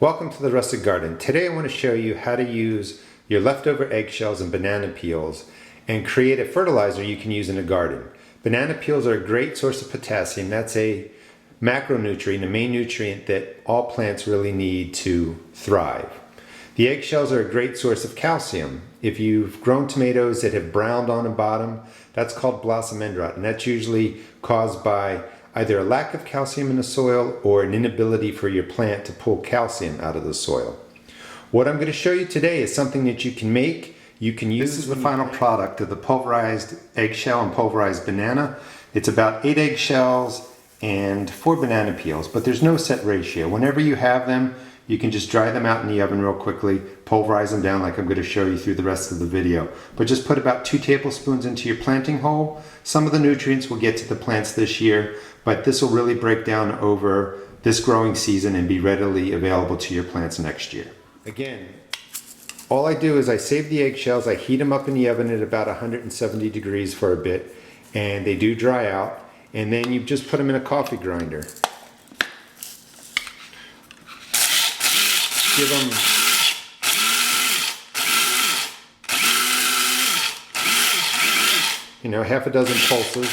Welcome to the Rustic Garden. Today I want to show you how to use your leftover eggshells and banana peels and create a fertilizer you can use in a garden. Banana peels are a great source of potassium. That's a macronutrient, a main nutrient that all plants really need to thrive. The eggshells are a great source of calcium. If you've grown tomatoes that have browned on the bottom, that's called blossom end rot, and that's usually caused by either a lack of calcium in the soil or an inability for your plant to pull calcium out of the soil. What I'm going to show you today is something that you can make. You can use. This is the final product of the pulverized eggshell and pulverized banana. It's about 8 eggshells and 4 banana peels, but there's no set ratio. Whenever you have them, you can just dry them out in the oven real quickly, pulverize them down like I'm going to show you through the rest of the video. But just put about 2 tablespoons into your planting hole. Some of the nutrients will get to the plants this year, but this will really break down over this growing season and be readily available to your plants next year. Again, all I do is I save the eggshells, I heat them up in the oven at about 170 degrees for a bit, and they do dry out, and then you just put them in a coffee grinder. Give them half a dozen pulses,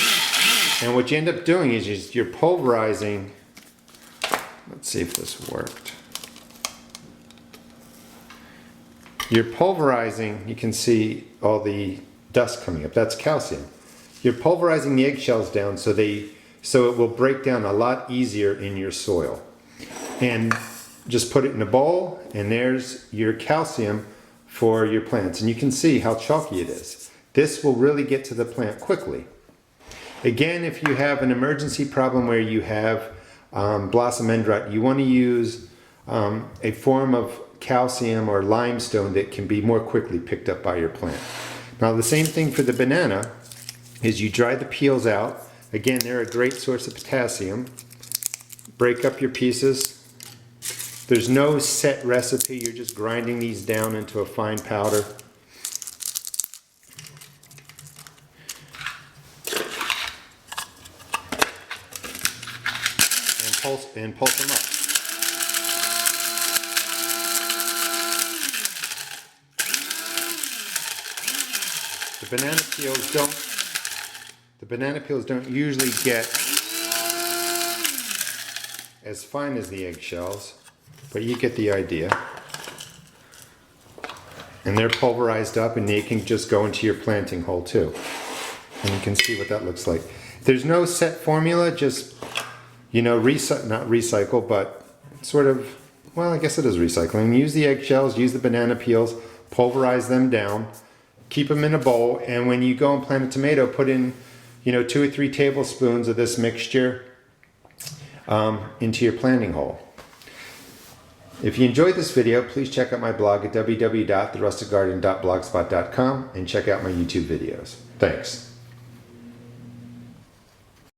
and what you end up doing is you're pulverizing. Let's see if this worked. You're pulverizing, you can see all the dust coming up, that's calcium. You're pulverizing the eggshells down so it will break down a lot easier in your soil. And just put it in a bowl, and there's your calcium for your plants. And you can see how chalky it is. This will really get to the plant quickly. Again, if you have an emergency problem where you have blossom end rot, you want to use a form of calcium or limestone that can be more quickly picked up by your plant. Now the same thing for the banana is you dry the peels out. Again, they're a great source of potassium. Break up your pieces. There's no set recipe, you're just grinding these down into a fine powder. And pulse them up. The banana peels don't usually get as fine as the eggshells, but you get the idea. And they're pulverized up, and they can just go into your planting hole too. And you can see what that looks like. There's no set formula, just not recycle, but sort of, well, I guess it is recycling. Use the eggshells, use the banana peels, pulverize them down, keep them in a bowl, and when you go and plant a tomato, put in 2 or 3 tablespoons of this mixture into your planting hole. If you enjoyed this video, please check out my blog at www.therusticgarden.blogspot.com and check out my YouTube videos. Thanks.